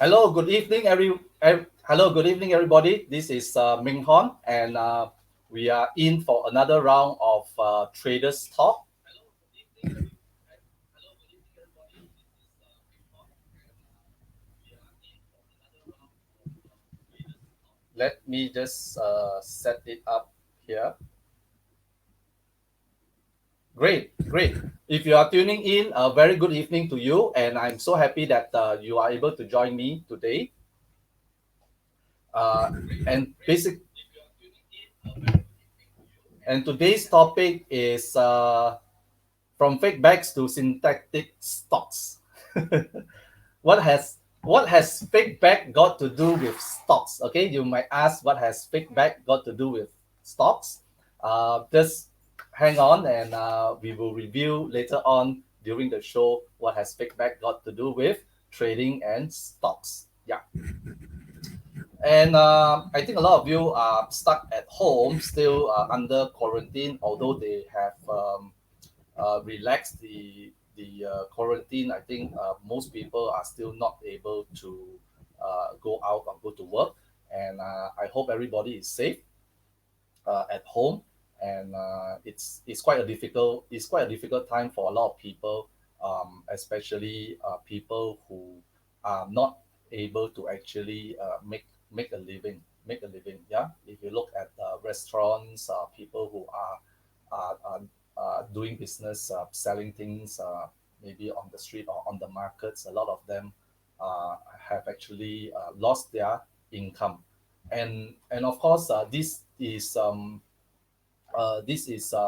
Hello, good evening, everybody. This is Ming Hon, and we are in for another round of Traders Talk. Let me just set it up here. Great, great. If you are tuning in, a very good evening to you, and I'm so happy that you are able to join me today. Uh, and basic and today's topic is from fake bags to synthetic stocks. What has fake back got to do with stocks? Okay, you might ask, what has fake back got to do with stocks? Just hang on, and we will review later on during the show what has fake back got to do with trading and stocks. Yeah, and I think a lot of you are stuck at home, still under quarantine, although they have relax the quarantine. I think most people are still not able to go out or go to work, and I hope everybody is safe at home. And it's quite a difficult time for a lot of people, especially people who are not able to actually make a living. Yeah, if you look at restaurants, people who are doing business, selling things, maybe on the street or on the markets. A lot of them have actually lost their income, and of course, this is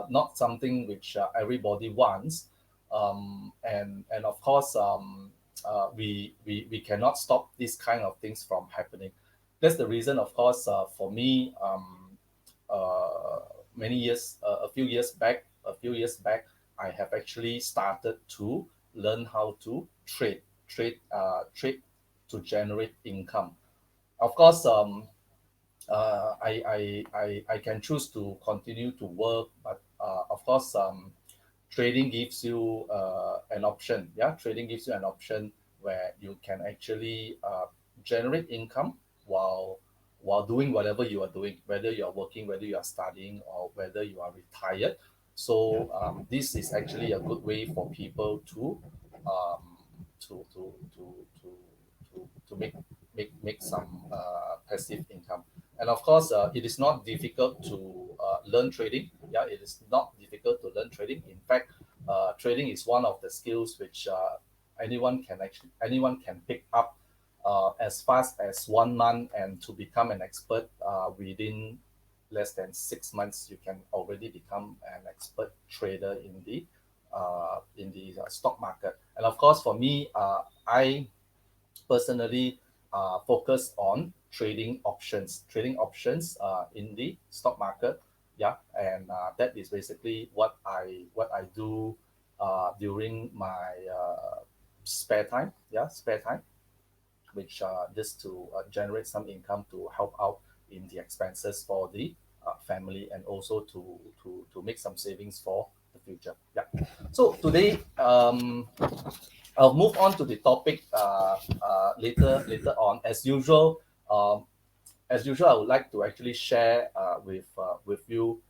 not something which everybody wants, and of course, we cannot stop these kind of things from happening. That's the reason, of course, for me, uh, a few years back, I have actually started to learn how to trade to generate income. Of course, I can choose to continue to work, but of course, trading gives you an option. Yeah, trading gives you an option where you can actually generate income while doing whatever you are doing, whether you are working, whether you are studying, or whether you are retired. So this is actually a good way for people um, to to to to to make some passive income. And of course, it is not difficult to learn trading. Yeah, it is not difficult to learn trading. In fact, trading is one of the skills which anyone can pick up as fast as 1 month, and to become an expert within less than 6 months, you can already become an expert trader in the stock market. And of course, for me, I personally focus on trading options in the stock market. Yeah, and that is basically what I do during my spare time. Yeah, spare time, which just to generate some income to help out in the expenses for the family, and also to make some savings for the future. Yeah. So today, I'll move on to the topic later on. As usual, I would like to actually share with you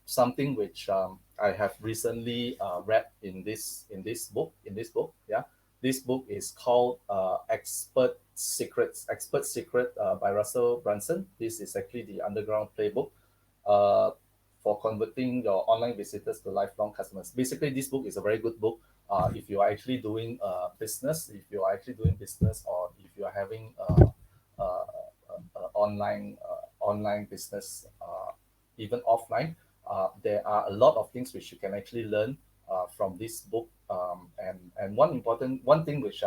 something which I have recently read in this book. Yeah, this book is called Expert Secret by Russell Brunson. This is actually the underground playbook uh, for converting your online visitors to lifelong customers. Basically, this book is a very good book if you are actually doing business, or if you are having online business, even offline. There are a lot of things which you can actually learn from this book. And one thing which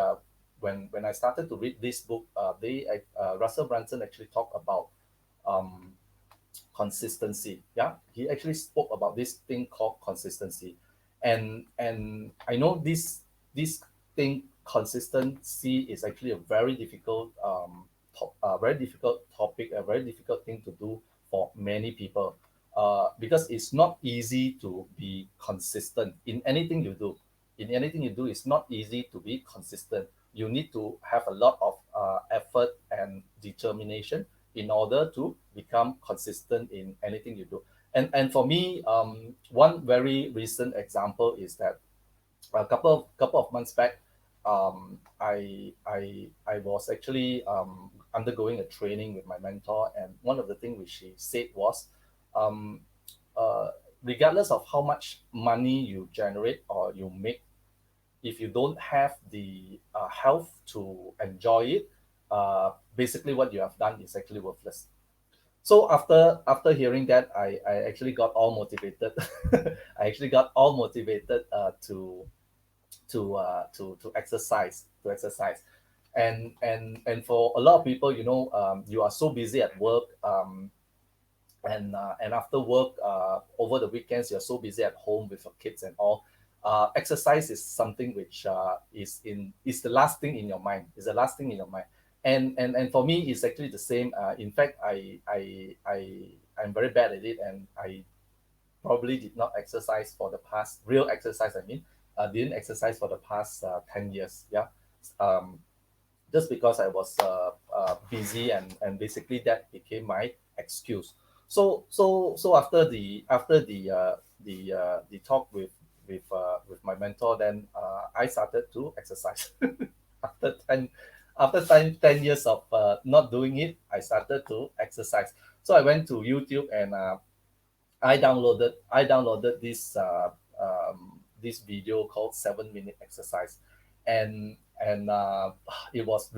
when I started to read this book, Russell Brunson actually talked about um, consistency. Yeah, he actually spoke about this thing called consistency, and I know this thing, consistency, is actually a very difficult very difficult topic, a very difficult thing to do for many people, because it's not easy to be consistent in anything you do. It's not easy to be consistent. You need to have a lot of effort and determination in order to become consistent in anything you do. And for me, one very recent example is that a couple of months back, I was actually undergoing a training with my mentor, and one of the things which she said was, um, uh, regardless of how much money you generate or you make, if you don't have the health to enjoy it, basically what you have done is actually worthless. So after hearing that, I actually got all motivated. I actually got all motivated to exercise. And for a lot of people, you are so busy at work, and after work, over the weekends, you're so busy at home with your kids and all. Exercise is something which is the last thing in your mind. Is the last thing in your mind. And for me, it's actually the same. In fact, I'm very bad at it, and I probably did not exercise for the past real exercise. I mean, didn't exercise for the past 10 years. Yeah, um, just because I was busy, and basically that became my excuse. So after the talk with my mentor, then I started to exercise. after 10 after 10 years of not doing it, I started to exercise. So I went to YouTube, and I downloaded this video called 7 minute exercise, and it was a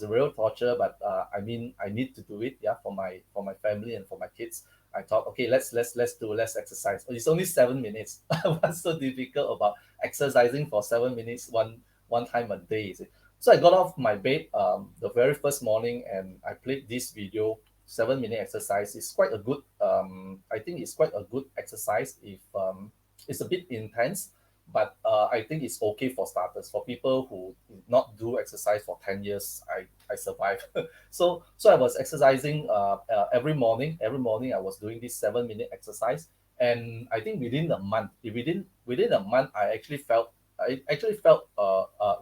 real torture, but I mean, I need to do it, yeah, for my family and for my kids. I thought, okay, let's exercise. It's only 7 minutes. What's so difficult about exercising for 7 minutes one time a day, is it? So I got off my bed the very first morning, and I played this video. 7 minute exercise is quite a good, I think it's quite a good exercise. If It's a bit intense, but I think it's okay for starters. For people who did not do exercise for 10 years, I survived. So I was exercising every morning I was doing this 7 minute exercise. And I think within a month, I actually felt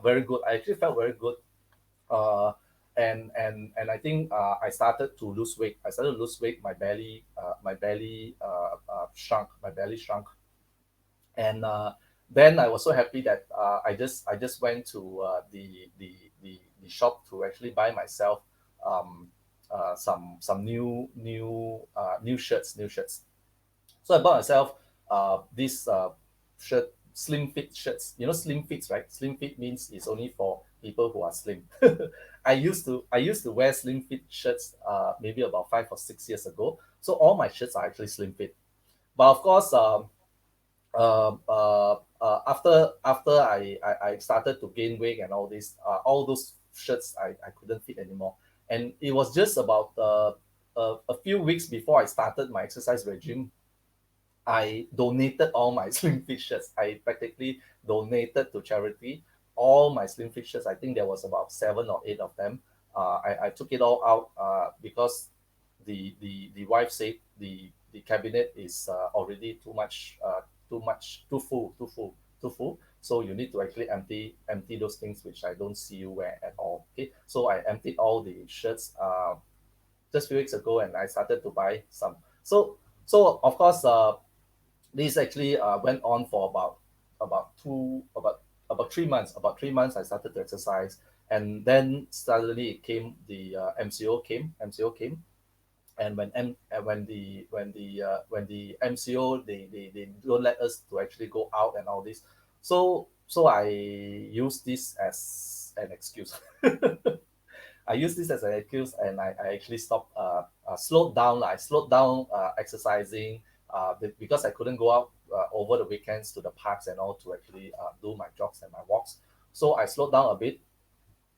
very good. I actually felt very good. uh, and I think I started to lose weight. I started to lose weight. Shrunk. My belly shrunk, and then I was so happy that I just went to the shop to actually buy myself um, some new shirts. So I bought myself this shirt, slim fit shirts. You know, slim fits, right? Slim fit means it's only for people who are slim. I used to wear slim fit shirts maybe about 5 or 6 years ago. So all my shirts are actually slim fit. But of course, after I started to gain weight and all this, all those shirts I couldn't fit anymore. And it was just about a few weeks before I started my exercise regime, I donated all my slim fit shirts. I practically donated to charity all my slim fit shirts. I think there was about 7 or 8 of them. I took it all out because the wife said the cabinet is already too full. So you need to actually empty those things which I don't see you wear at all. Okay, so I emptied all the shirts just few weeks ago, and I started to buy some. So of course, this actually went on for about 3 months. About 3 months, I started to exercise, and then suddenly it came. The MCO came. MCO came, and when the MCO, they don't let us to actually go out and all this. So I use this as an excuse. I use this as an excuse, and I actually stopped, slowed down. I slowed down exercising because I couldn't go out over the weekends to the parks and all to actually do my jogs and my walks. So I slowed down a bit,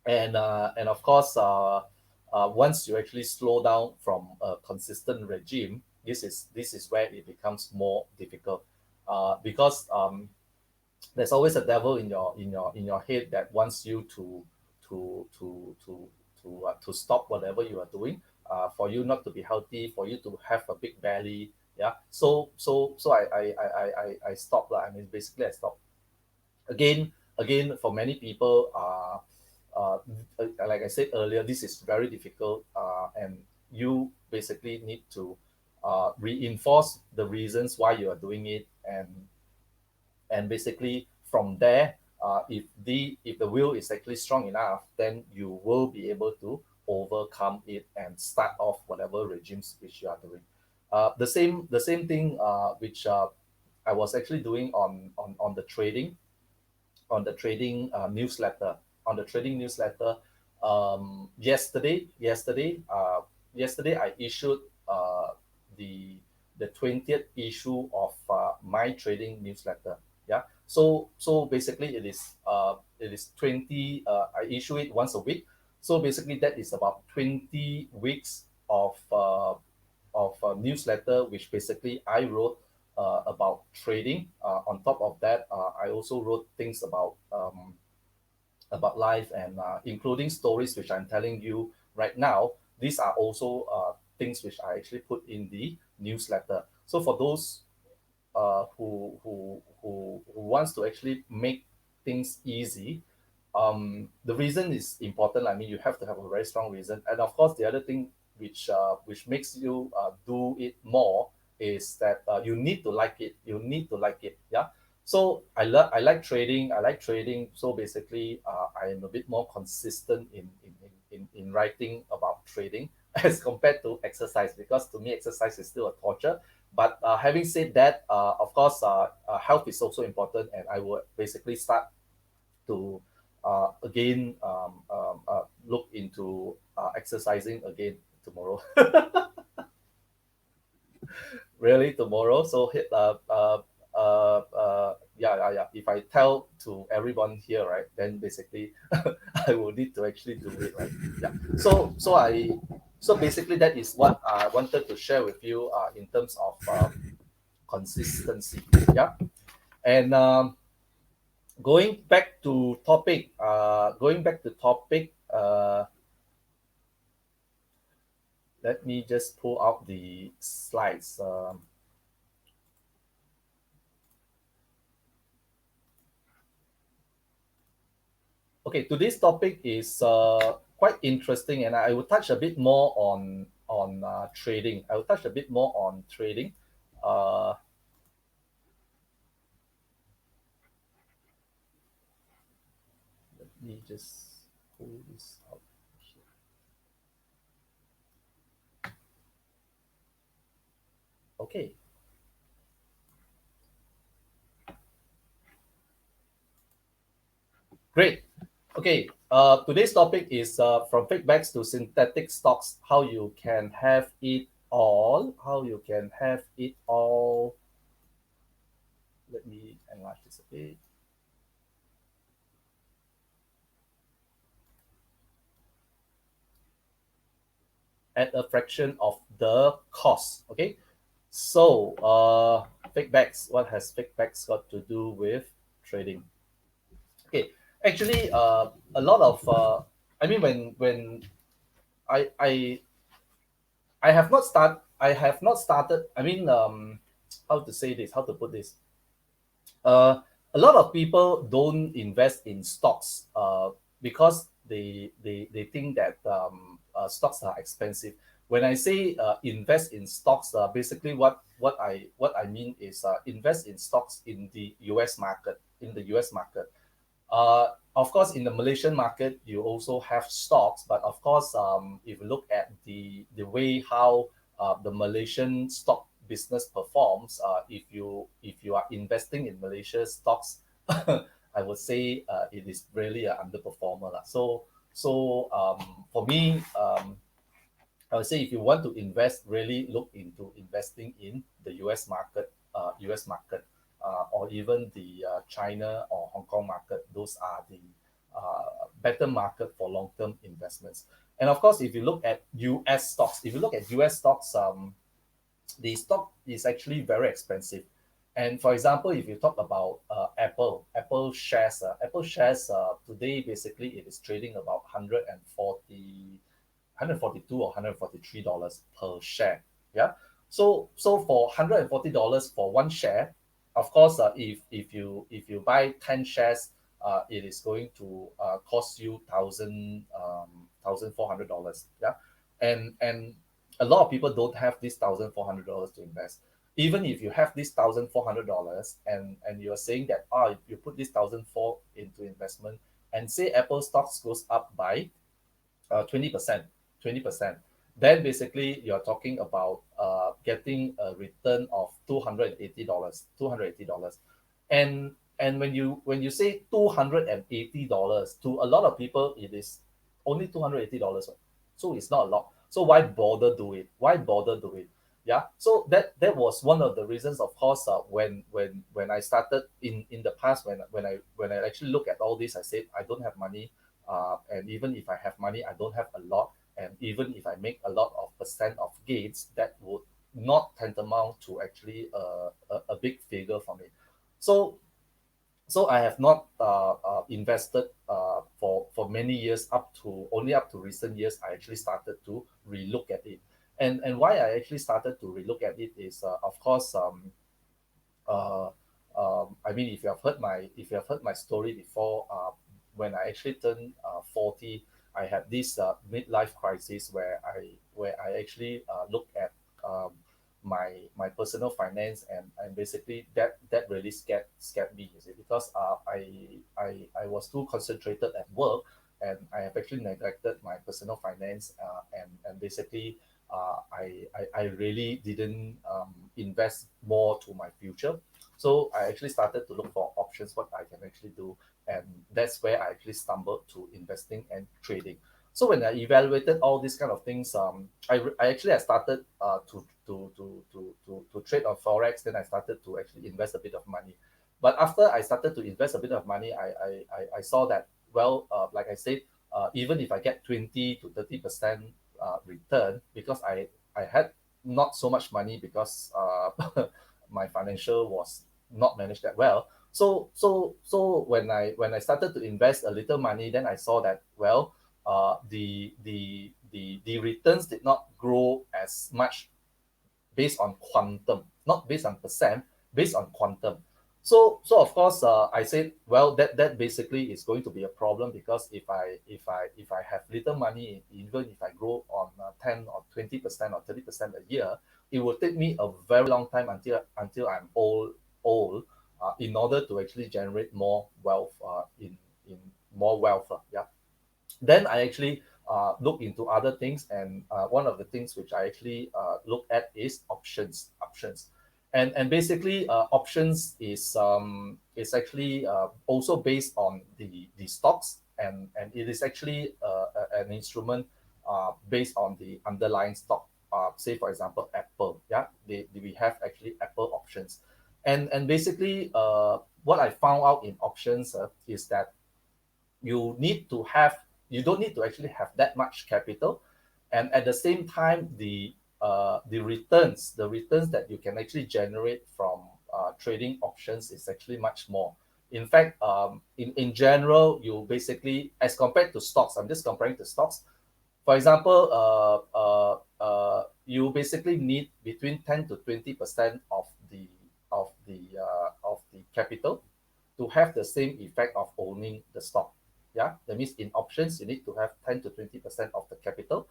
and of course, once you actually slow down from a consistent regime, this is where it becomes more difficult, because there's always a devil in your head that wants you to to to to stop whatever you are doing, for you not to be healthy, for you to have a big belly. Yeah. So I stopped lah. I mean, basically I stopped. Again, for many people, uh, like I said earlier, this is very difficult, and you basically need to reinforce the reasons why you are doing it, and basically from there, if the will is actually strong enough, then you will be able to overcome it and start off whatever regimes which you are doing. The same thing which I was actually doing on the trading, newsletter, on the trading newsletter. Yesterday I issued the the 20th issue of my trading newsletter. Yeah, so basically it is 20. I issue it once a week, so basically that is about 20 weeks of newsletter, which basically I wrote about trading. On top of that, I also wrote things about life, and including stories which I'm telling you right now. These are also things which I actually put in the newsletter. So for those who wants to actually make things easy, the reason is important. I mean, you have to have a very strong reason, and of course, the other thing which makes you do it more is that you need to like it. You need to like it. Yeah. So I like trading. I like trading. So basically, I am a bit more consistent in writing about trading as compared to exercise, because to me exercise is still a torture. But having said that, of course, health is also important, and I would basically start to again look into exercising again tomorrow. Really, tomorrow. So yeah, yeah, yeah. If I tell to everyone here, right, then basically I will need to actually do it, right? Yeah. So basically that is what I wanted to share with you in terms of consistency. Yeah. And going back to topic, let me just pull out the slides. Okay, today's topic is quite interesting, and I will touch a bit more on trading. I will touch a bit more on trading. Uh, Let me just pull this out here. Okay, great. Okay, today's topic is from fake bags to synthetic stocks. How you can have it all. How you can have it all. Let me enlarge this a bit. At a fraction of the cost. Okay, so fake bags. What has fake bags got to do with trading? Okay, actually, a lot of I mean, when I I I have not start I have not started. I mean, how to say this? How to put this? A lot of people don't invest in stocks because they think that stocks are expensive. When I say invest in stocks, basically what I mean is invest in stocks in the US market. In the US market, of course, in the Malaysian market, you also have stocks, but of course, if you look at the way how the Malaysian stock business performs, if you are investing in Malaysia stocks, I would say it is really an underperformer lah. So for me, I would say if you want to invest, really look into investing in the US market, or even the China or Hong Kong market. Those are the better market for long-term investments. And of course, if you look at US stocks, the stock is actually very expensive. And for example, if you talk about Apple shares today basically it is trading about 142 or $143 per share. Yeah. So for $140 for one share, of course, if you buy 10 shares, it is going to cost you $1,400. Yeah, and a lot of people don't have this $1,400 to invest. Even if you have this $1,400 and you're saying that you put this 1,400 into investment, and say Apple stocks goes up by 20%, 20%, then basically you're talking about getting a return of $280, $280. And when you say $280, to a lot of people it is only $280. So it's not a lot. So why bother do it? Why bother do it? Yeah. So that was one of the reasons, of course, when I started in the past, when I actually look at all this, I said I don't have money, and even if I have money, I don't have a lot. And even if I make a lot of percent of gains, that would not tantamount to actually a big figure for me. So I have not invested for many years, up to recent years. I actually started to relook at it, and why I actually started to relook at it is, of course, uh, I mean, if you have heard my story before, when I actually turned 40, I had this midlife crisis where I actually looked at my personal finance, and basically that really scared me, you see, because I was too concentrated at work, and I have actually neglected my personal finance, and basically I really didn't invest more to my future. So I actually started to look for options, what I can actually do, and that's where I actually stumbled to investing and trading. So when I evaluated all these kind of things, I started to trade on forex. Then I started to actually invest a bit of money. But after I started to invest a bit of money, I saw that, well, like I said, even if I get 20 to 30% return, because I had not so much money, because my financial was not managed that well. So when I started to invest a little money, then I saw that, well, the returns did not grow as much based on quantum, not based on percent, based on quantum. So of course, I said, well, that basically is going to be a problem, because if I have little money, even if I grow on 10 or 20% or 30% a year, it will take me a very long time until I'm old, in order to actually generate more wealth, in more wealth. Yeah. Then I actually look into other things, and one of the things which I actually look at is options. And basically, options is actually also based on the stocks, and it is actually an instrument based on the underlying stock. Say for example, Apple. Yeah, we have actually Apple options, and basically, what I found out in options is that you need to have you don't need to actually have that much capital, and at the same time, the returns that you can actually generate from trading options is actually much more. In fact, in general, you basically, as compared to stocks, I'm just comparing to stocks. For example, you basically need between 10 to 20% of the capital to have the same effect of owning the stock. Yeah, that means in options, you need to have 10 to 20% of the capital,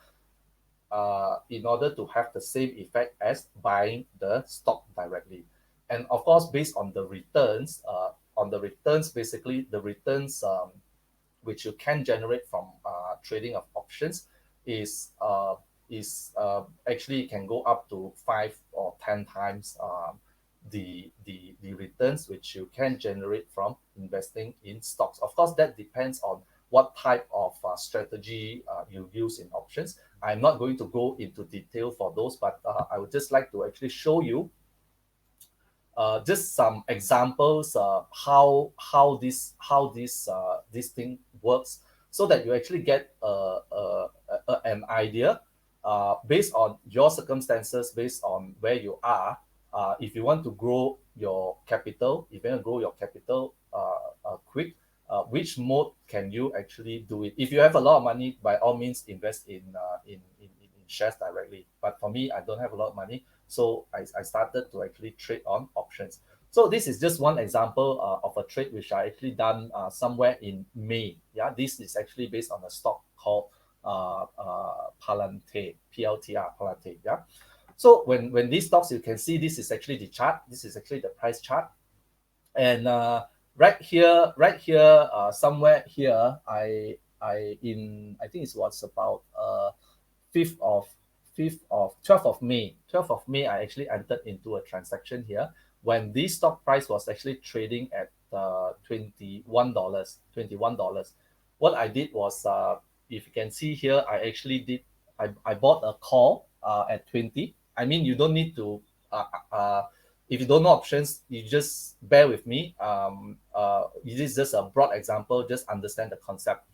in order to have the same effect as buying the stock directly. And of course, based on the returns, basically the returns which you can generate from trading of options is actually can go up to 5 or 10 times the returns which you can generate from investing in stocks. Of course, that depends on what type of strategy you use in options. I'm not going to go into detail for those, but I would just like to actually show you just some examples, how this thing works, so that you actually get an idea, based on your circumstances, based on where you are. If you want to grow your capital, if you want to grow your capital quick, which mode can you actually do it? If you have a lot of money, by all means invest in shares directly. But for me, I don't have a lot of money, so I started to actually trade on options. So this is just one example of a trade which I actually done somewhere in May. Yeah, this is actually based on a stock called Palante, PLTR, Palante. Yeah. So when these stocks, you can see this is actually the chart. This is actually the price chart. And right here, somewhere here, I think it was about 5th of 12th of May. 12th of May, I actually entered into a transaction here when this stock price was actually trading at $21. $21. What I did was, if you can see here, I bought a call at 20. I mean, you don't need to if you don't know options, you just bear with me. This is just a broad example. Just understand the concept.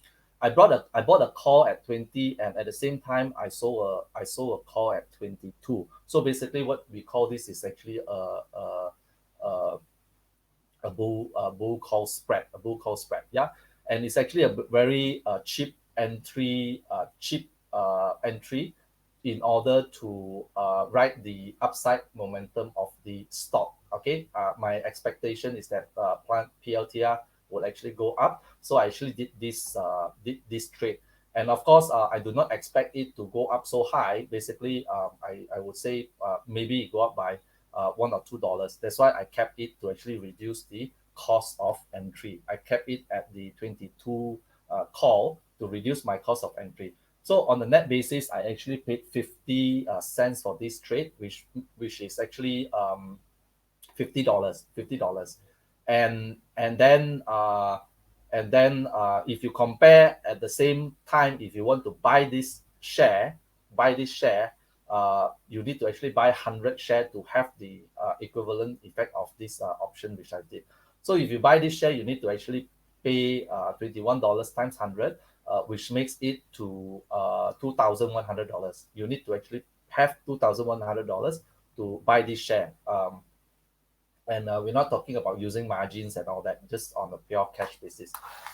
I bought a call at 20, and at the same time I sold a call at 22. So basically, what we call this is actually a a bull call spread, a bull call spread. Yeah, and it's actually a very cheap entry in order to ride the upside momentum of the stock. Okay, my expectation is that plant PLTR will actually go up. So I actually did this trade. And of course, I do not expect it to go up so high. Basically, I would say maybe it go up by $1 or $2. That's why I kept it to actually reduce the cost of entry. I kept it at the 22 call to reduce my cost of entry. So on the net basis, I actually paid 50 cents for this trade, which is actually $50, $50. And then if you compare at the same time, if you want to buy this share, you need to actually buy 100 share to have the equivalent effect of this option which I did. So if you buy this share, you need to actually pay $21 times 100, which makes it to $2,100. You need to actually have $2,100 to buy this share. And we're not talking about using margins and all that, just on a pure cash basis.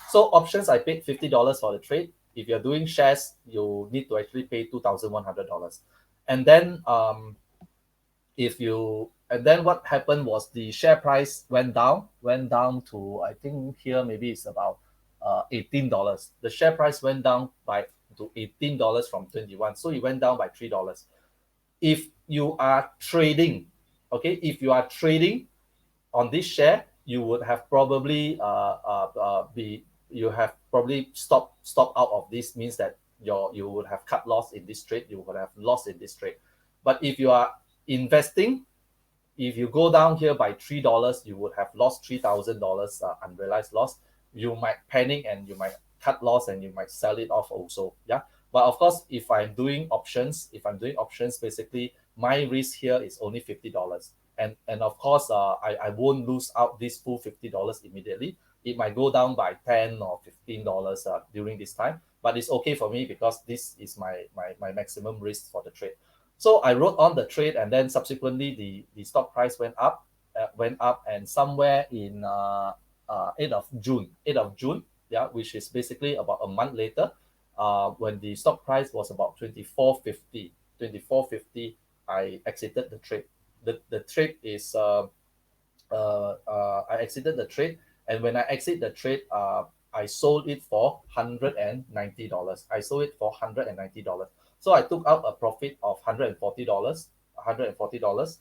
So options, I paid $50 for the trade. If you're doing shares, you need to actually pay $2,100. And then what happened was the share price went down to, I think here maybe it's about $18. The share price went down by to $18 from 21, so it went down by $3. If you are trading, okay, if you are trading on this share, you would have probably stop out of this, means that you would have cut loss in this trade, you would have lost in this trade. But if you are investing, if you go down here by $3, you would have lost $3,000 unrealized loss. You might panic and you might cut loss and you might sell it off also. Yeah. But of course, if I'm doing options, basically my risk here is only $50. And of course, I won't lose out this full $50 immediately. It might go down by $10 or $15 during this time, but it's okay for me because this is my maximum risk for the trade. So I wrote on the trade, and then subsequently the stock price went up, and somewhere in 8th of June, yeah, which is basically about a month later, when the stock price was about 24.50, I exited the trade. The trade is I exited the trade, and when I exit the trade, I sold it for $190. I sold it for $190. So I took out a profit of $140.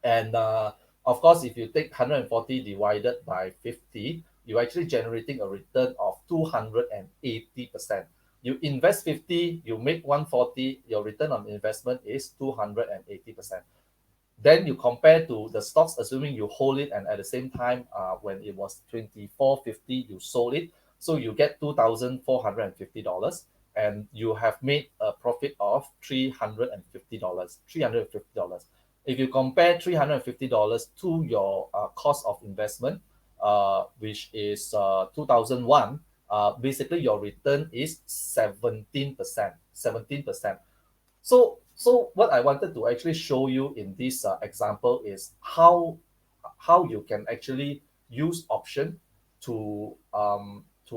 And of course, if you take 140 divided by 50, you're actually generating a return of 280%. You invest 50, you make 140, your return on investment is 280%. Then you compare to the stocks, assuming you hold it, and at the same time, when it was 24.50, you sold it, so you get $2,450, and you have made a profit of $350. $350. If you compare $350 to your cost of investment, which is 2001, basically your return is 17%. 17%. So what I wanted to actually show you in this example is how you can actually use option to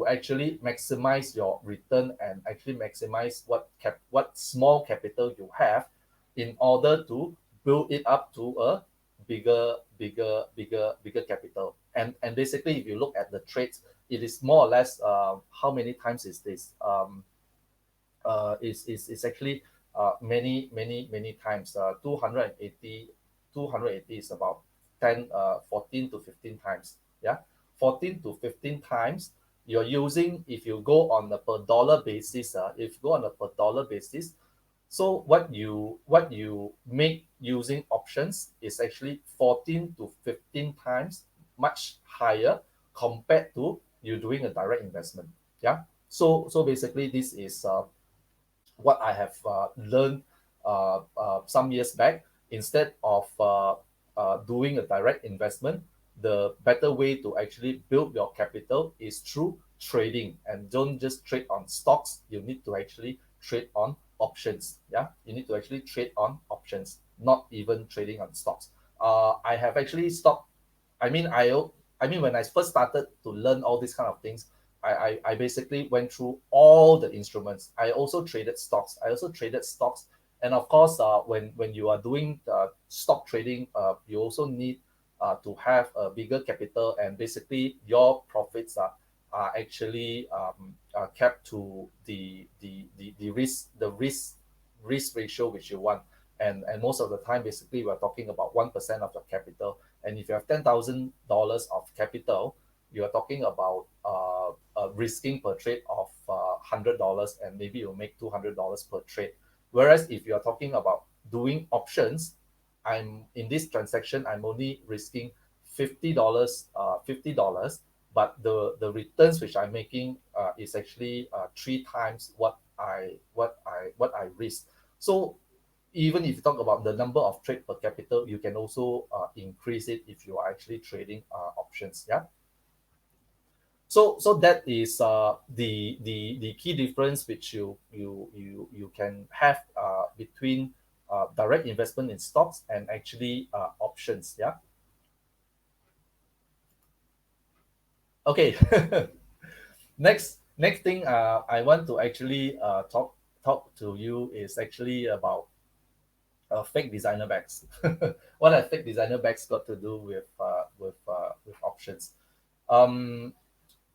actually maximize your return and actually maximize what small capital you have in order to build it up to a bigger capital. And basically, if you look at the trades, it is more or less how many times is this? Is actually many times. 280, 280 is about 14 to 15 times. Yeah, 14 to 15 times. You're using, if you go on a per dollar basis, if you go on a per dollar basis, so what you make using options is actually 14 to 15 times much higher compared to you doing a direct investment. Yeah. So basically, this is what I have learned some years back. Instead of doing a direct investment, the better way to actually build your capital is through trading. And don't just trade on stocks. You need to actually trade on options. Yeah, you need to actually trade on options, not even trading on stocks. I have actually stopped. I mean, I mean, when I first started to learn all these kind of things, I basically went through all the instruments. I also traded stocks. And of course, when you are doing stock trading, you also need to have a bigger capital, and basically your profits are actually kept to the risk ratio which you want. And most of the time, basically, we're talking about 1% of your capital. And if you have $10,000 of capital, you are talking about risking per trade of $100, and maybe you'll make $200 per trade. Whereas if you are talking about doing options, I'm in this transaction, I'm only risking $50, but the returns which I'm making is actually three times what I risk. So even if you talk about the number of trade per capital, you can also increase it if you are actually trading options. Yeah. So that is the key difference which you can have between direct investment in stocks and actually options. Yeah. Okay. Next thing I want to actually talk to you is actually about fake designer bags. What have fake designer bags got to do with options? Um,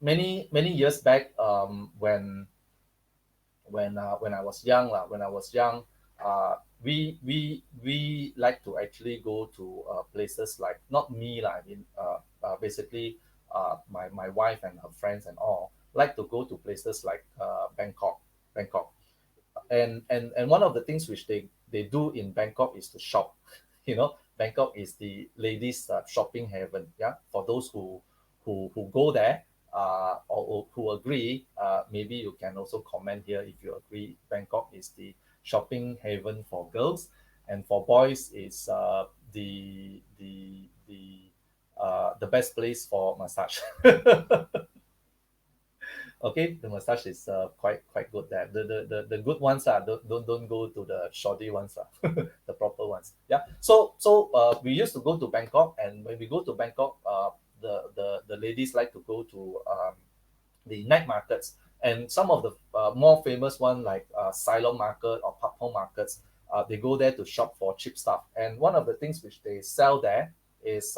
many years back, when I was young, we like to actually go to places like, not me lah. I mean, basically, my wife and her friends and all like to go to places like Bangkok. And one of the things which they do in Bangkok is to shop. Bangkok is the ladies shopping heaven. Yeah, for those who go there, or who agree, maybe you can also comment here if you agree Bangkok is the shopping haven for girls, and for boys is the best place for massage. Okay, the massage is quite good there. The good ones don't go to the shoddy ones the proper ones. Yeah. So we used to go to Bangkok, and when we go to Bangkok, the ladies like to go to the night markets, and some of the more famous one like Ceylon market or Patpong markets. They go there to shop for cheap stuff, and one of the things which they sell there is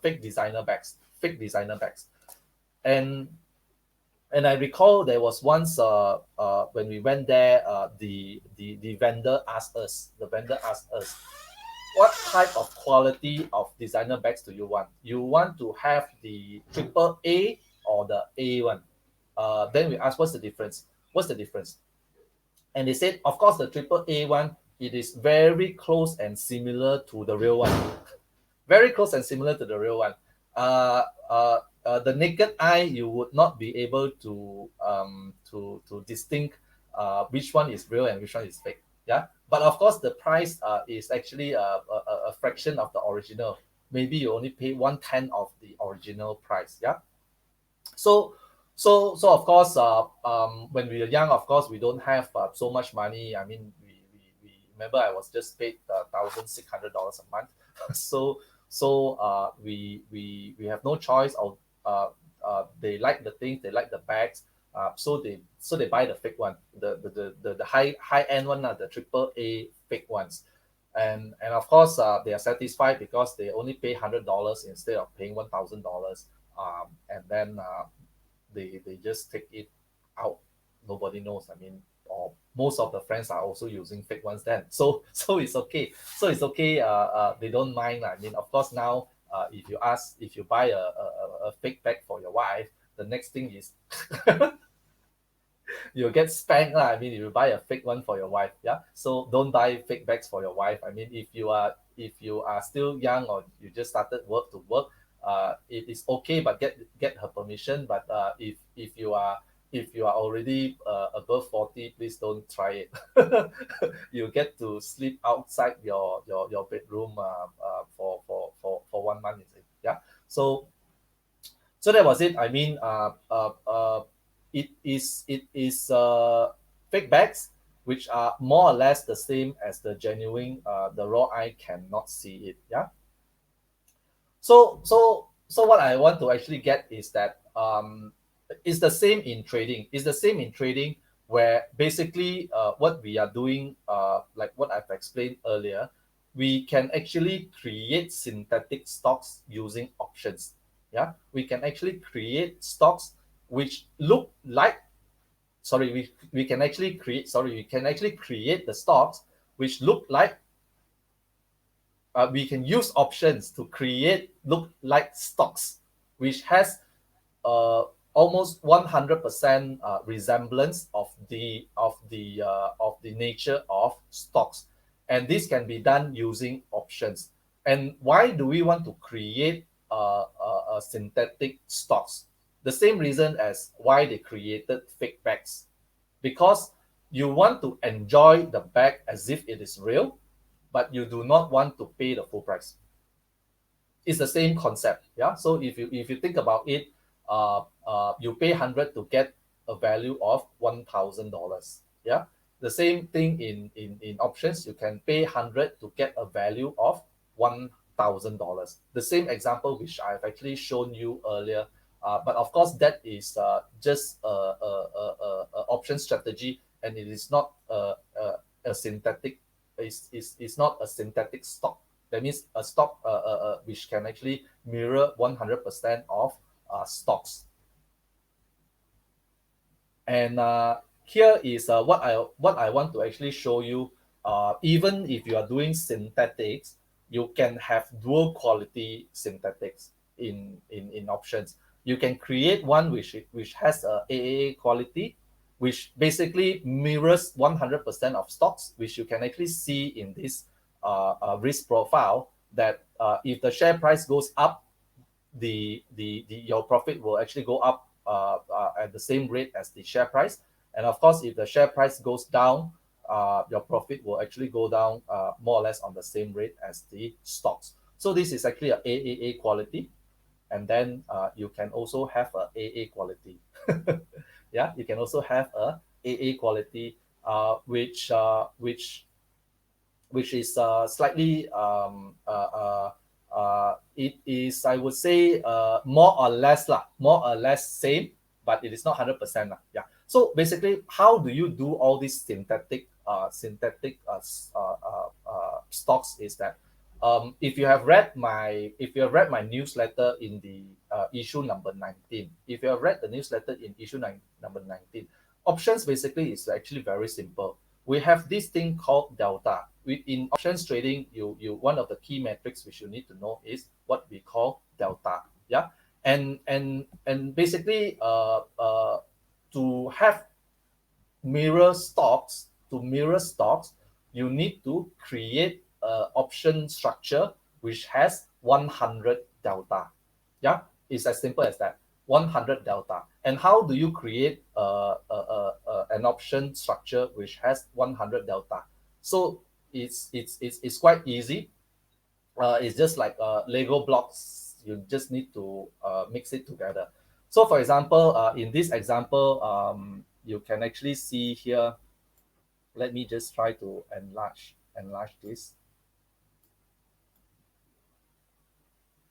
fake designer bags. And and I recall there was once when we went there, the vendor asked us, what type of quality of designer bags do you want? You want to have the triple A or the A one? Then we asked, what's the difference? What's the difference? And they said, of course, the triple A one, it is very close and similar to the real one. Very close and similar to the real one. The naked eye, you would not be able to distinct which one is real and which one is fake. Yeah, but of course the price is actually a fraction of the original. Maybe you only pay 1/10 of the original price. Yeah. So of course, when we were young, of course we don't have so much money. I mean, we remember I was just paid $1,600 a month. So we have no choice. Of they like the things, they like the bags, so they buy the fake one, the high end one, the triple A fake ones. And of course they are satisfied because they only pay $100 instead of paying $1,000. And then they just take it out. Nobody knows. I mean, or most of the friends are also using fake ones then. So so it's okay. So it's okay. They don't mind. I mean, of course now, if you buy a fake bag for your wife, the next thing is you'll get spanked lah. I mean, if you buy a fake one for your wife, yeah. So don't buy fake bags for your wife. I mean, if you are still young or you just started work, it is okay, but get her permission. But if you are already above 40, please don't try it. You get to sleep outside your bedroom for 1 month. You see? Yeah. So that was it. I mean, it is fake bags, which are more or less the same as the genuine. The raw eye cannot see it. Yeah. So what I want to actually get is that it's the same in trading. It's the same in trading where basically what we are doing, like what I've explained earlier, we can actually create synthetic stocks using options. Yeah, we can actually create stocks which look like, sorry, we can actually create, sorry, we can actually create the stocks which look like, we can use options to create look like stocks which has uh, almost 100% resemblance of the nature of stocks, and this can be done using options. And why do we want to create synthetic stocks? The same reason as why they created fake bags, because you want to enjoy the bag as if it is real, but you do not want to pay the full price. It's the same concept. Yeah. So if you think about it, you pay 100 to get a value of $1,000. Yeah. The same thing in options. You can pay 100 to get a value of $1,000. The same example which I've actually shown you earlier. But of course, that is just a option strategy, and it is not a synthetic. Is not a synthetic stock. That means a stock which can actually mirror 100% of stocks. And here is what I want to actually show you. Even if you are doing synthetics, you can have dual quality synthetics in options. You can create one which has a AAA quality, which basically mirrors 100% of stocks, which you can actually see in this risk profile. That if the share price goes up, the your profit will actually go up at the same rate as the share price. And of course, if the share price goes down, your profit will actually go down more or less on the same rate as the stocks. So this is actually a AAA quality, and then you can also have a AA quality. Yeah, you can also have a AA quality, which is slightly it is, I would say, more or less same, but it is not 100% lah. Yeah. So basically, how do you do all these stocks? Is that if you have read my newsletter in the issue number 19, if you have read the newsletter in issue number 19, options basically is actually very simple. We have this thing called delta. In options trading, you one of the key metrics which you need to know is what we call delta. Yeah. And basically to have mirror stocks, you need to create a option structure which has 100 delta. Yeah, it's as simple as that. 100 delta. And how do you create an option structure which has 100 delta? So it's quite easy. It's just like Lego blocks. You just need to mix it together. So for example, in this example, you can actually see here. Let me just try to enlarge this.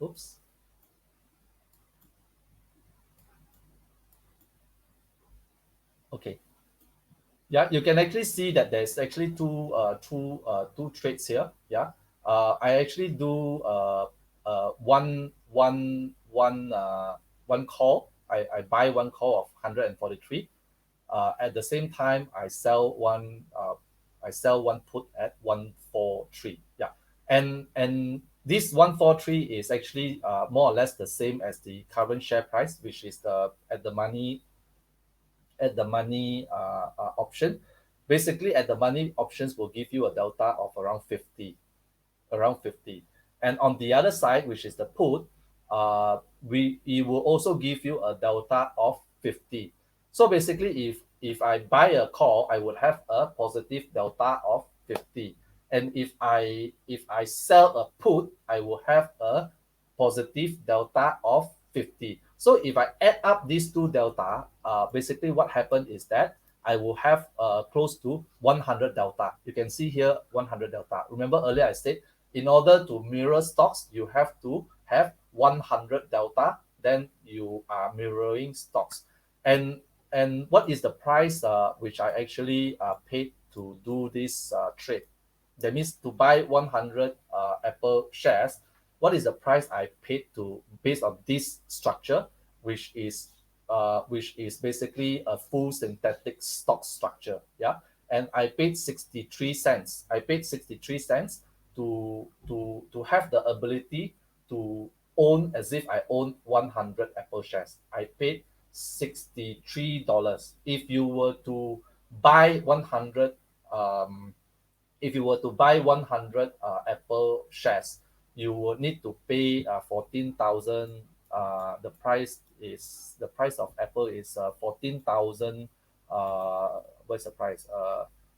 Oops. Okay. Yeah, you can actually see that there's actually two trades here. Yeah, I actually do one call. I buy one call of 143. At the same time, I sell one put at 143. Yeah, and this 143 is actually more or less the same as the current share price, which is the at the money option. Basically, at the money options will give you a delta of around 50. And on the other side, which is the put, we it will also give you a delta of 50. So basically, if I buy a call, I would have a positive delta of 50. And if I sell a put, I will have a positive delta of 50. So if I add up these two delta, basically what happened is that I will have close to 100 delta. You can see here 100 delta. Remember earlier I said in order to mirror stocks, you have to have 100 delta, then you are mirroring stocks. And and what is the price which I actually paid to do this trade? That means to buy 100 Apple shares, what is the price I paid to based on this structure, which is basically a full synthetic stock structure. Yeah, and I paid 63 cents. I paid 63 cents to have the ability to own as if I own 100 Apple shares. I paid $63. If you were to buy 100 um, if you were to buy 100 Apple shares, you would need to pay 14,000. The price of Apple is 14,000. What's the price?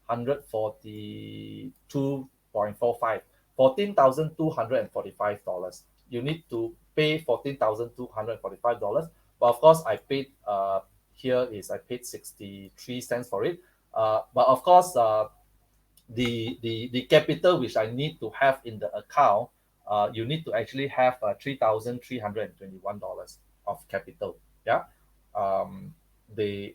142.45. $14,245. You need to pay $14,245. But of course, I paid 63 cents for it. But of course, the capital which I need to have in the account, you need to actually have $3,321 of capital. Yeah, um, the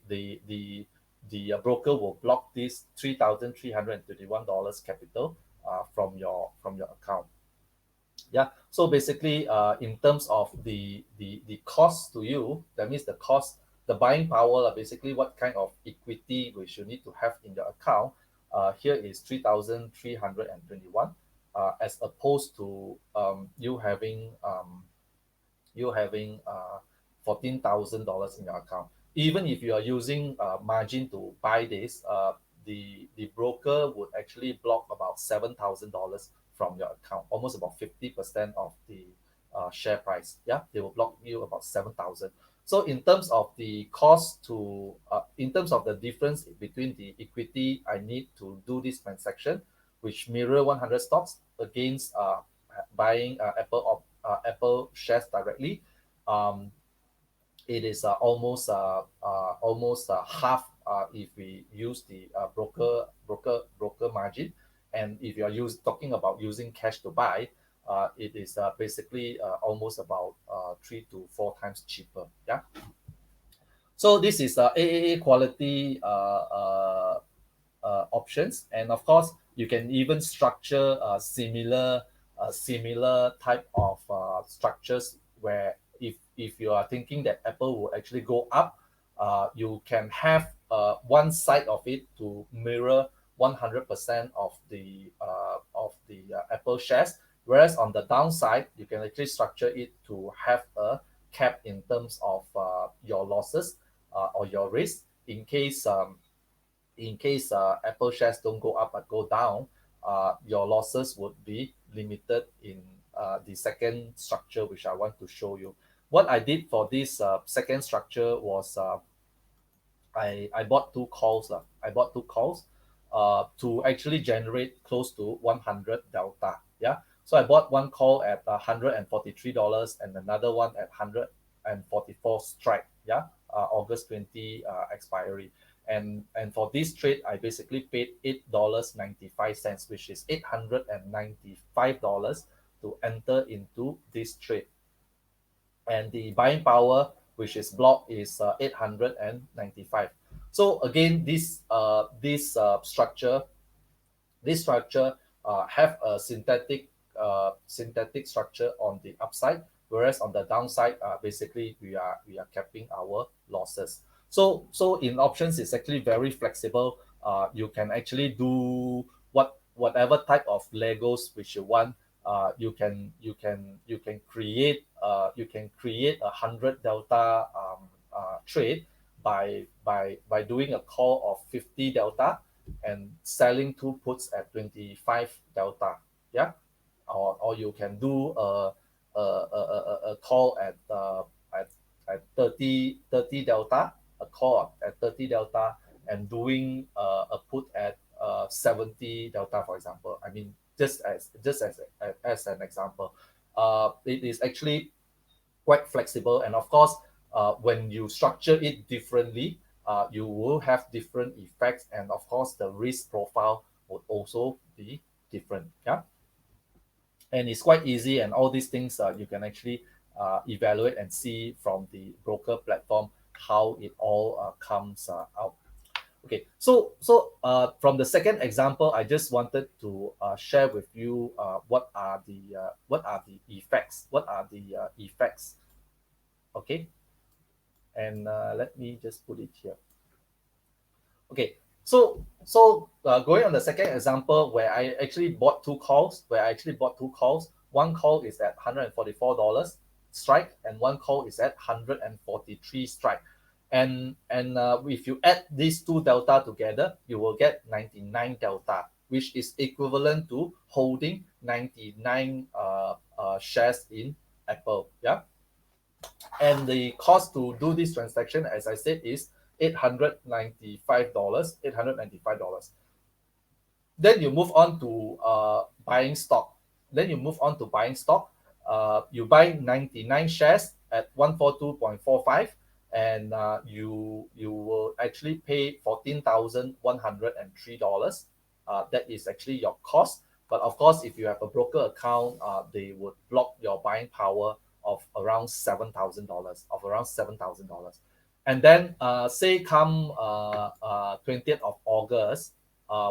broker will block this $3,321 capital from your account. Yeah, so basically in terms of the cost to you, that means the cost, the buying power, basically what kind of equity which you need to have in your account, here is 3,321, as opposed to you having $14,000 in your account. Even if you are using margin to buy this, the broker would actually block about $7,000 from your account, almost about 50% of the share price. Yeah, they will block you about 7,000. So in terms of the cost to, in terms of the difference between the equity I need to do this transaction, which mirror 100 stocks against buying Apple shares directly, um, it is almost half if we use the broker margin, and if you are talking about using cash to buy, it is basically almost about 3 to 4 times cheaper. Yeah. So this is AAA quality options, and of course you can even structure similar type of structures where if you are thinking that Apple will actually go up, you can have one side of it to mirror 100% of the Apple shares, whereas on the downside you can actually structure it to have a cap in terms of your losses or your risk in case Apple shares don't go up but go down, your losses would be limited in the second structure, which I want to show you. What I did for this second structure was I bought two calls. I bought two calls to actually generate close to 100 delta. Yeah. So I bought one call at $143 and another one at 144 strike. Yeah. August 20 expiry. And for this trade, I basically paid $8.95, which is $895 to enter into this trade. And the buying power, which is block, is 895. So again, this structure have a synthetic structure on the upside, whereas on the downside, basically we are capping our losses. So in options, it's actually very flexible. You can actually do whatever type of Legos which you want. You can create 100 delta trade by doing a call of 50 delta and selling two puts at 25 delta. Yeah. Or you can do a call at at 30 delta, a call at 30 delta, and doing a put at 70 delta, for example. I mean, just as an example, it is actually quite flexible. And of course, when you structure it differently, you will have different effects, and of course, the risk profile would also be different. Yeah, and it's quite easy, and all these things you can actually evaluate and see from the broker platform how it all comes out. Okay, so from the second example, I just wanted to share with you what are the effects, okay, and let me just put it here. Okay, so going on the second example where I actually bought two calls. One call is at $144 strike, and one call is at 143 strike. And if you add these two delta together, you will get 99 delta, which is equivalent to holding 99 shares in Apple. Yeah, and the cost to do this transaction, as I said, is $895. $895. Then you move on to buying stock. You buy 99 shares at 142.45, and you will actually pay $14,103. That is actually your cost. But of course, if you have a broker account, they would block your buying power of around $7,000. And then, say come 20th of August,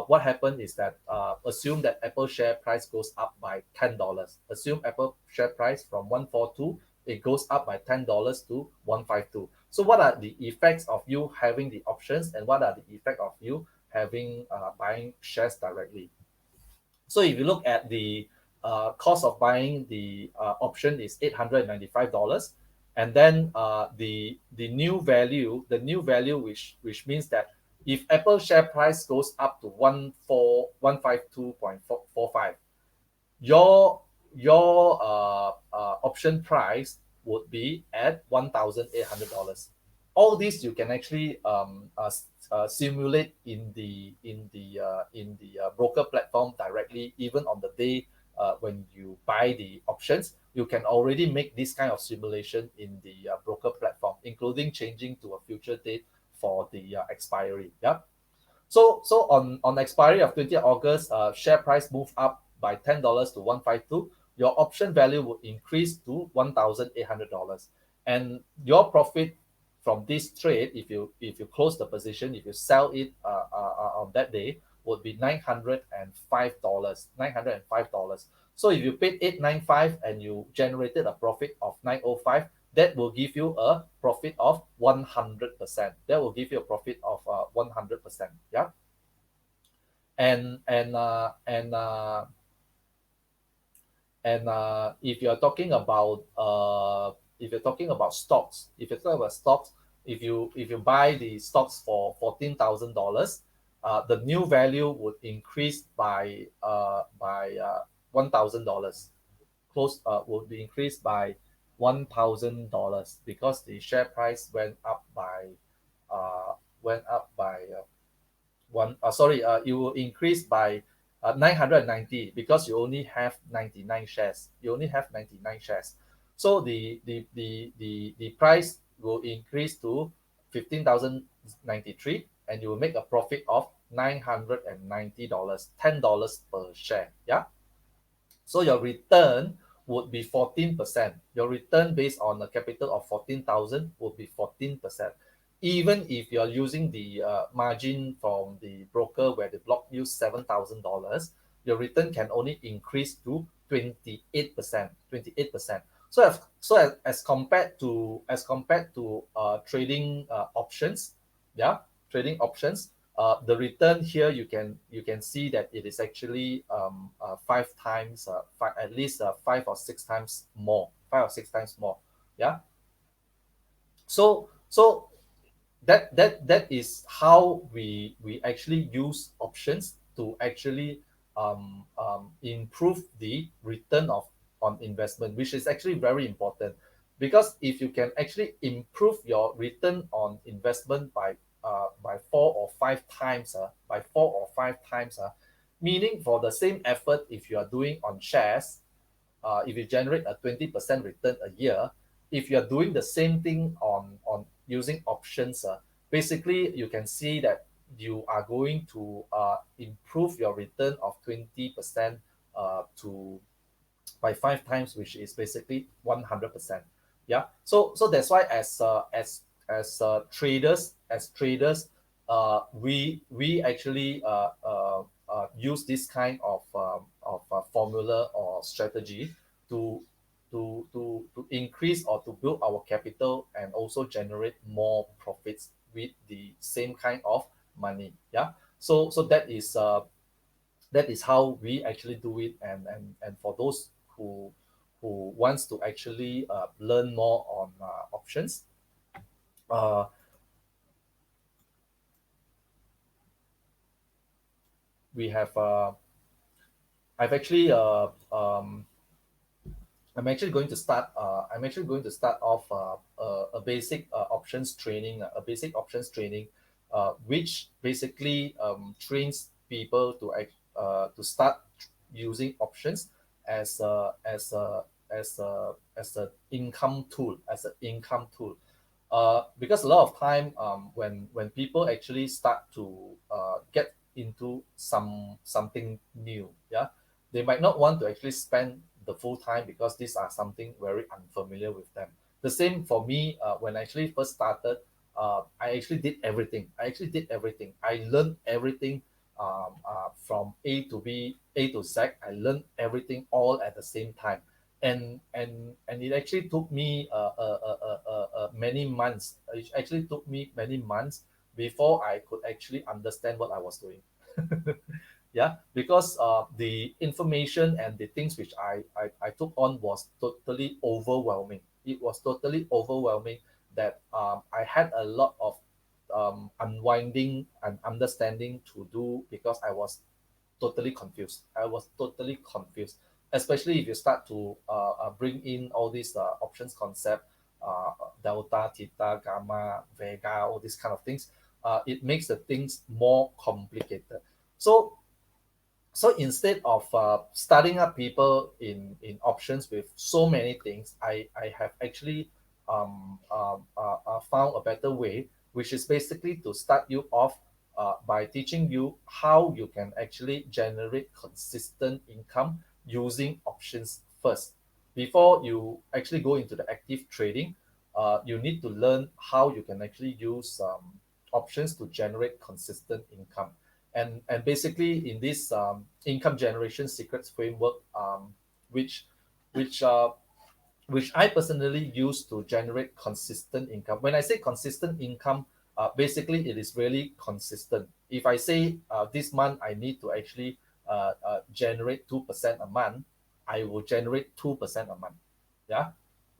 what happened is that assume that Apple share price goes up by $10. Assume Apple share price from 142, it goes up by $10 to 152. So what are the effects of you having the options, and what are the effect of you having buying shares directly? So if you look at the cost of buying the option is $895, and then the new value, which means that if Apple share price goes up to 152.45, your option price would be at $1,800. All this you can actually simulate in the broker platform directly, even on the day when you buy the options. You can already make this kind of simulation in the broker platform, including changing to a future date for the expiry. Yeah. So on expiry of 20th August, share price moved up by $10 to 152. Your option value would increase to $1,800, and your profit from this trade, if you close the position, if you sell it on that day, would be $905. $905. So if you paid 895 and you generated a profit of 905, that will give you a profit of 100%. That will give you a profit of 100%. Yeah. And if you're talking about stocks, if you buy the stocks for $14,000, the new value would increase by $1,000. Close Would be increased by $1,000 because the share price went up by one sorry it will increase by 990, because you only have 99 shares. So the price will increase to 15,093, and you will make a profit of $990, $10 per share. Yeah. So your return would be 14%. Your return based on a capital of 14,000 would be 14%. even if you're using the margin from the broker where they block you $7,000, your return can only increase to 28%. 28%. So as compared to trading options, yeah, trading options, the return here you can see that it is actually five times, at least 5 or 6 times more, 5 or 6 times more. Yeah. So that is how we actually use options to actually improve the return of on investment, which is actually very important, because if you can actually improve your return on investment by 4 or 5 times, meaning for the same effort, if you are doing on shares, if you generate a 20% return a year, if you're doing the same thing on using options, basically you can see that you are going to improve your return of 20% to by 5 times, which is basically 100%. Yeah. So that's why as traders, we actually use this kind of formula or strategy to to increase or to build our capital and also generate more profits with the same kind of money. Yeah. So that is how we actually do it. And for those who wants to actually learn more on options, uh, we have I've actually I'm actually going to start off a basic options training, which basically trains people to start using options as a income tool, because a lot of time, when people actually start to get into something new, yeah, they might not want to actually spend the full time because these are something very unfamiliar with them. The same for me, when I actually first started. I learned everything, from A to Z. I learned everything all at the same time, and it actually took me many months. It actually took me many months before I could actually understand what I was doing. Yeah, because the information and the things which I took on was totally overwhelming. It was totally overwhelming that I had a lot of unwinding and understanding to do, because I was totally confused. I was totally confused, especially if you start to bring in all these options concept, delta, theta, gamma, vega, all these kind of things. It makes the things more complicated. So so instead of starting up people in options with so many things, I have actually found a better way, which is basically to start you off by teaching you how you can actually generate consistent income using options first. Before you actually go into the active trading, you need to learn how you can actually use options to generate consistent income. And basically in this income generation secrets framework, which which uh, which I personally use to generate consistent income. When I say consistent income, basically it is really consistent. If I say this month I need to actually generate 2% a month, I will generate 2% a month. Yeah,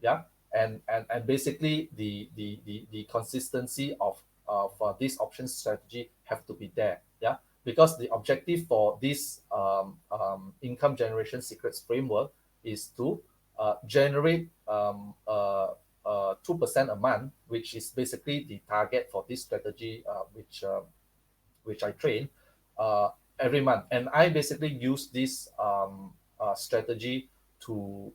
yeah. And basically the consistency of this option strategy have to be there. Yeah, because the objective for this income generation secrets framework is to generate 2% a month, which is basically the target for this strategy, which I train uh, every month. And I basically use this strategy to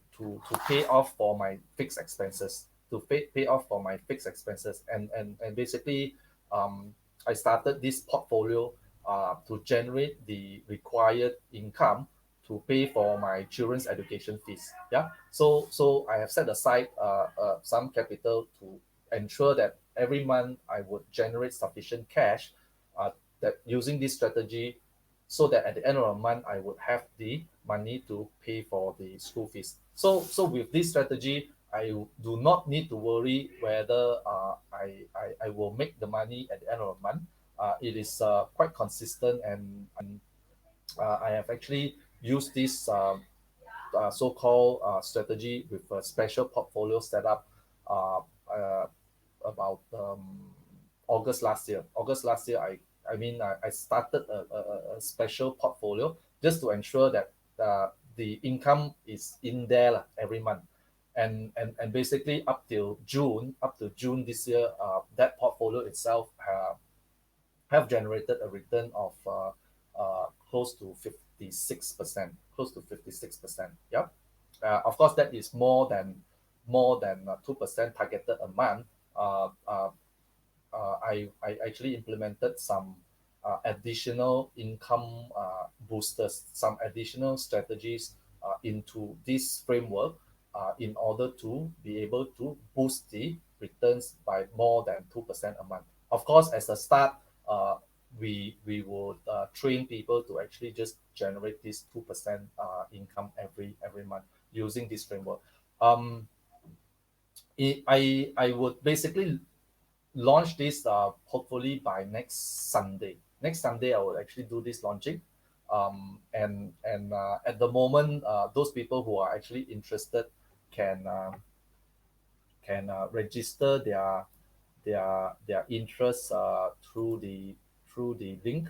pay off for my fixed expenses, pay off for my fixed expenses. And basically, I started this portfolio to generate the required income to pay for my children's education fees. Yeah. So I have set aside some capital to ensure that every month I would generate sufficient cash, that using this strategy, so that at the end of the month I would have the money to pay for the school fees. So with this strategy, I do not need to worry whether I will make the money at the end of the month. It is quite consistent, and I have actually used this so-called strategy with a special portfolio setup uh, uh, about August last year. August last year, I started a special portfolio just to ensure that the income is in there lah, every month. And basically up to June this year, that portfolio itself have generated a return of close to 56%, close to 56%. Yeah. Of course, that is more than 2% targeted a month. Uh, uh, I actually implemented some additional income boosters, some additional strategies into this framework in order to be able to boost the returns by more than 2% a month. Of course, as a start, uh, we would train people to actually just generate this 2% income every month using this framework. Um, I would basically launch this hopefully by next Sunday. Next Sunday, I will actually do this launching. And at the moment, those people who are actually interested can register their interest through the link.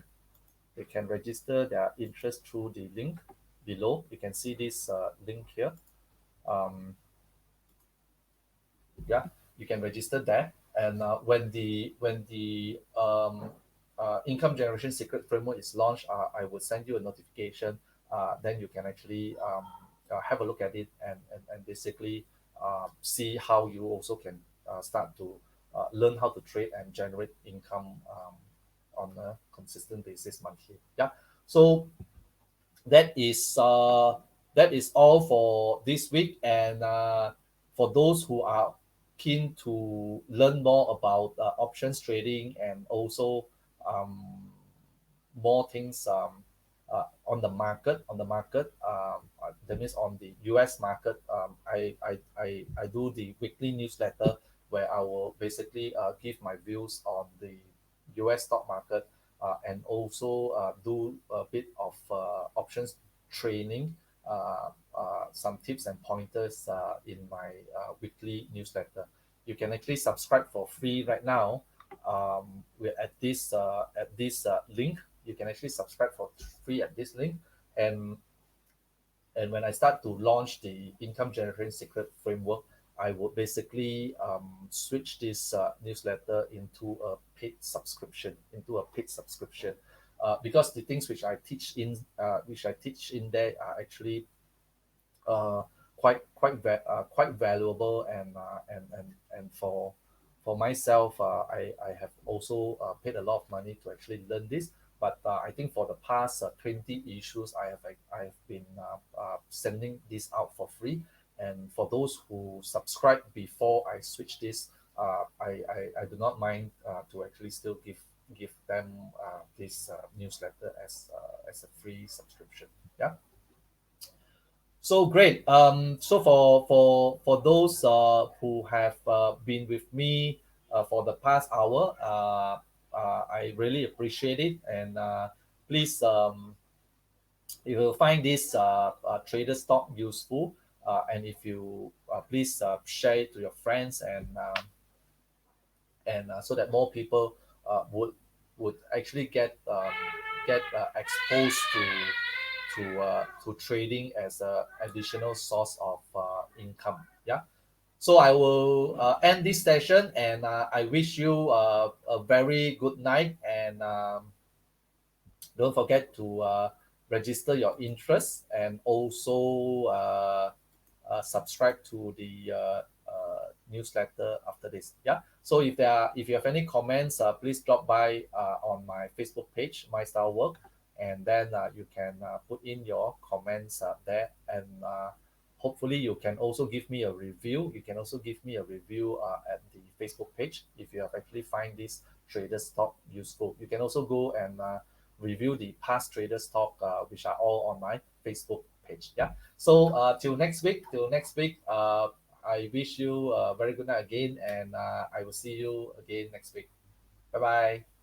They can register their interest through the link below. You can see this link here. Um, yeah, you can register there, and when the income generation secret framework is launched, I will send you a notification. Then you can actually have a look at it, and basically see how you also can start to learn how to trade and generate income on a consistent basis monthly. Yeah, so that is uh, that is all for this week. And for those who are keen to learn more about options trading, and also um, more things on the market, that means on the US market. I do the weekly newsletter where I will basically give my views on the US stock market, and also do a bit of options training, some tips and pointers in my weekly newsletter. You can actually subscribe for free right now. We're at this link. You can actually subscribe for free at this link, and when I start to launch the income generation secret framework, I would basically switch this newsletter into a paid subscription, because the things which I teach in there are actually uh, quite valuable. And for myself, I have also paid a lot of money to actually learn this. But I think for the past 20 issues, I have been sending this out for free. And for those who subscribe before I switch this, I do not mind to actually still give them this newsletter as a free subscription. Yeah. So great. So for those who have been with me for the past hour, I really appreciate it. And please, if you find this trader stock useful, and if you please share it to your friends, and so that more people would actually get exposed to trading as a additional source of income. Yeah. So I will end this session, and I wish you a very good night. And don't forget to register your interest, and also subscribe to the newsletter after this. Yeah. So if you have any comments, please drop by on my Facebook page, My Style Work, and then you can put in your comments there. And hopefully you can also give me a review. You can also give me a review at the Facebook page if you have actually find this traders talk useful. You can also go and review the past traders talk which are all on my Facebook page. Yeah. So till next week, I wish you a very good night again, and I will see you again next week. Bye bye.